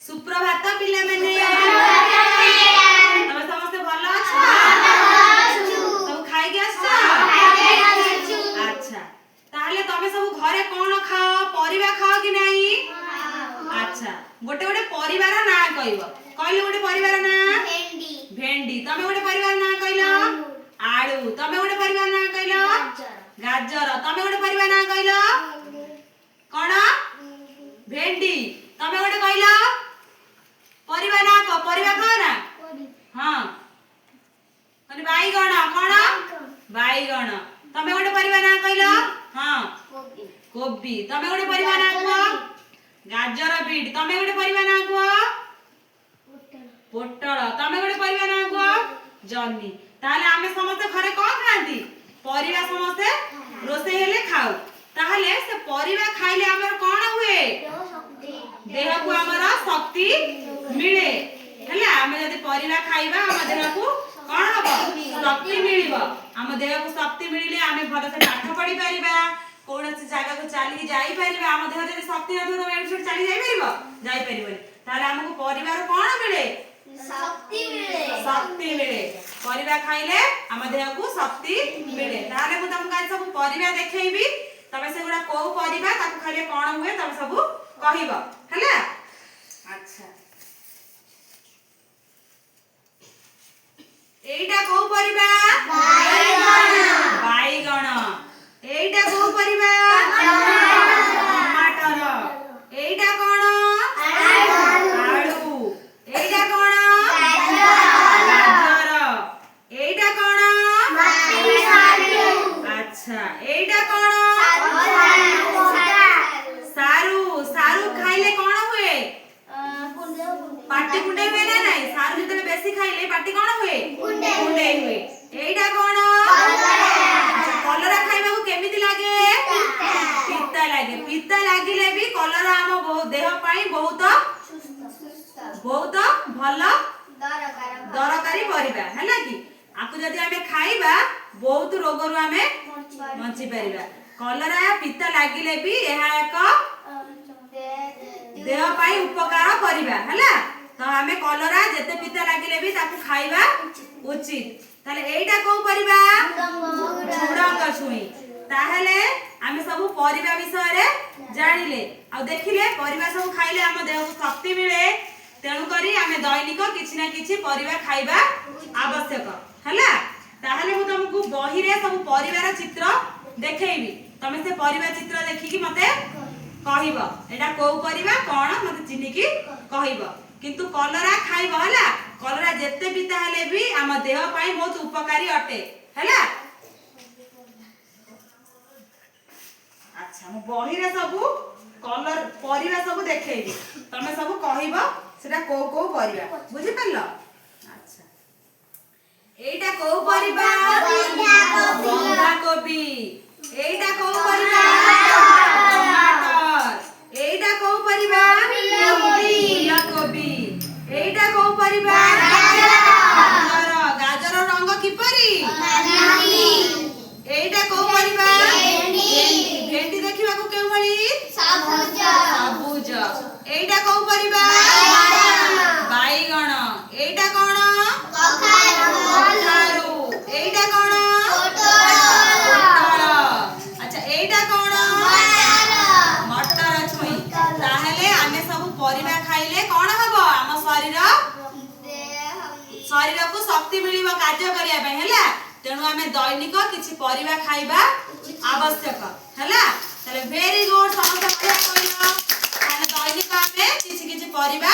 सुप्रभात पिला माने तमे समस्त भलो अछ सब खाइ के आछ अच्छा ताहले तमे सब घरे कोन खाओ परिबा खाओ कि नाही अच्छा गोटे गोटे परिवार ना कहइबो कहले गोटे परिवार ना भेंडी तमे गोटे परिवार ना कहलो आलू तमे गोटे परिवार ना कहलो गाजर तमे गोटे परिवार ना कहलो कोन भेंडी तमे गोटे कहलो परिवार ना को परिवार खाओ ना हां माने बाईगण कोन बाईगण तमे गोटे परिवार ना कहलो हां कोबी तमे गोटे परिवार ना को गाजर बीट तमे गोटे परिवार ना को पोटल तमे गोटे परिवार ना को जन्नी ताले आमे समस्त घरे कोन खांती परिवार समस्त रोसे हेले खाऊ ताले से परिवार खाइले हमर कोन हुए देह को हमर शक्ति मिले हला आमे जदी परिवार खाइबा हम देह को कोन हबो शक्ति मिलिबो हम देह को शक्ति मिलिले आमे भल से पाठ पढी परिबा कोनसी जागा को चली जाई परिबा हम देह जदी शक्ति न तो एडसुट चली जाई परिबो जाई परिबो ताले हमको परिवार कोन मिले शक्ति मिले परिवार खाइले हम देह को शक्ति मिले ताले मु तुमको आज सब परिवार देखैबी तमे से गुडा को परिवार ताको खाइले कोन हुए तमे सब कहिबो हला अच्छा एटा को परिवार बाईगण एटा को परिवार टमाटर एटा कोन आलू एटा कोन गाजर एटा कोन अच्छा एटा कोन सारू सारू खाइले कोन हुए पाटी कुंडे हुए ना नहीं सारू जतले बेसी खाइले पाटी कोन हुए कुंडे हुए एटा कोन कलरा खाइबा को केमिति लागे पित्ता लागिले भी कलरा हम बहुत देह पाई बहुत भलो दरकारी परिबा हैला कि आकु जदी हमें खाइबा बहुत रोग रु हमें बंची परिबा कलरा पित्ता लागिले भी एहा एक देह पाई उपकार परिबा हैला तो हमें कलरा जते पित्ता लागिले भी ताकु खाइबा उचित ताले एटा को परिबा झुडंग छुई ताहले आमे सब परिबा विषय रे जानिले आ देखिले परिबा सब खाइले हम देह को शक्ति मिले तेणु करी आमे दैनिक किछि ना किछि परिबा खाइबा आवश्यक हैला ताहले मु तुमको बही रे सब परिवार चित्र देखैबी तमे से परिवार चित्र देखि कि मते कहिबो एटा को परिबा कोन मते चिन्हि कि कहिबो किंतु कलरा खाइबो हैला कलरा जेते पिता हेले भी हम देह पाई बहुत उपकारी अटे हैला अच्छा मु बही रे सब कलर परिबा सब देखैबी तमे सब कहिबो सेटा को परिबा बुझि परलो अच्छा एटा को परिबा बंधा कोबी एटा को परिबा टमाटर एटा को परिबा कोबी एटा को परिबा गाजर रंग किपरि एटा को परिबा भेंडी देखिबा को केउ भली सबुज एटा को परिबा बाईगण एटा कोन कखारू एटा कोन पोटल अच्छा एटा कोन मटर छुई ताहले आमे सब परिबा खाइले कोन हबो हम शरीर को शक्ति मिलिबो कार्य करिया पे हैला तेनु हमें दैनिक किछि परिबा खाइबा आवश्यक हैला तले वेरी गुड समस्त कहियो ताले दैनिक हमें किछि किछि परिबा